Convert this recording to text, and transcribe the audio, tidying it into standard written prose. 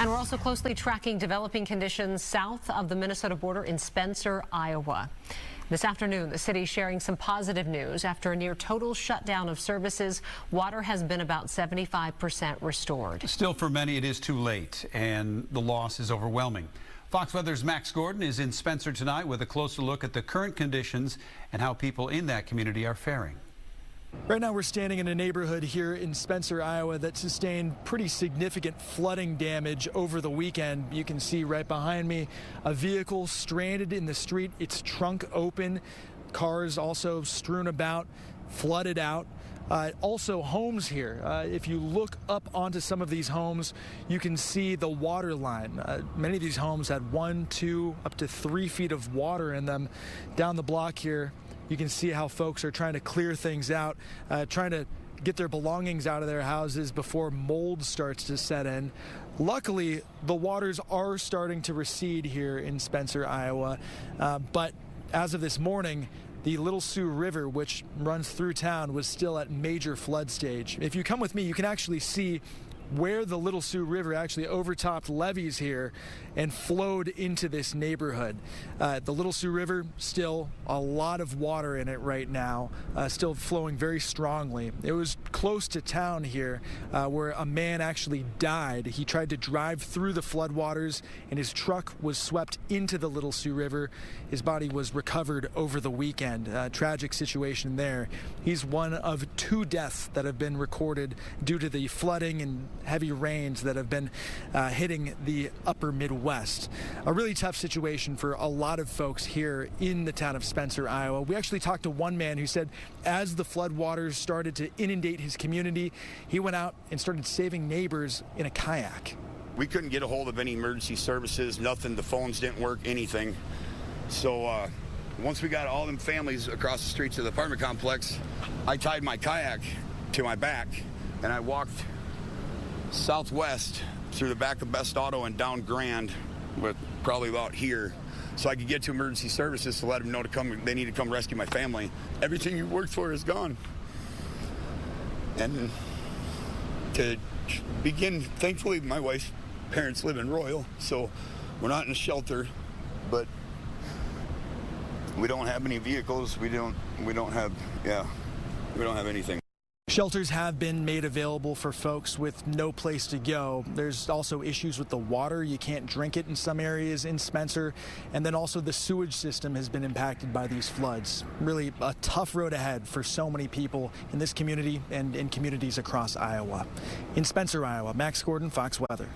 And we're also closely tracking developing conditions south of the Minnesota border in Spencer, Iowa. This afternoon, the city sharing some positive news. After a near total shutdown of services, water has been about 75% restored. Still, for many, it is too late, and the loss is overwhelming. Fox Weather's Max Gordon is in Spencer tonight with a closer look at the current conditions and how people in that community are faring. Right now we're standing in a neighborhood here in Spencer, Iowa that sustained pretty significant flooding damage over the weekend. You can see right behind me a vehicle stranded in the street, its trunk open, cars also strewn about, flooded out. Also homes here. If you look up onto some of these homes, you can see the water line. Many of these homes had 1, 2, up to 3 feet of water in them. Down the block here, you can see how folks are trying to clear things out, trying to get their belongings out of their houses before mold starts to set in. Luckily, the waters are starting to recede here in Spencer, Iowa, but as of this morning, the Little Sioux River, which runs through town, was still at major flood stage. If you come with me, you can actually see where the Little Sioux River actually overtopped levees here and flowed into this neighborhood. The Little Sioux River, still a lot of water in it right now, still flowing very strongly. It was close to town here where a man actually died. He tried to drive through the floodwaters and his truck was swept into the Little Sioux River. His body was recovered over the weekend. Tragic situation there. He's one of 2 deaths that have been recorded due to the flooding and heavy rains that have been hitting the upper Midwest. A really tough situation for a lot of folks here in the town of Spencer, Iowa. We actually talked to one man who said as the floodwaters started to inundate his community, he went out and started saving neighbors in a kayak. We couldn't get a hold of any emergency services, nothing. The phones didn't work, anything. So once we got all them families across the streets of the apartment complex, I tied my kayak to my back and I walked southwest through the back of Best Auto and down Grand, but probably about here, so I could get to emergency services to let them know to come. They need to come rescue my family. Everything you worked for is gone. And to begin, thankfully, my wife's parents live in Royal, so we're not in a shelter, but we don't have any vehicles. We don't have anything. Shelters have been made available for folks with no place to go. There's also issues with the water. You can't drink it in some areas in Spencer. And then also the sewage system has been impacted by these floods. Really a tough road ahead for so many people in this community and in communities across Iowa. In Spencer, Iowa, Max Gordon, Fox Weather.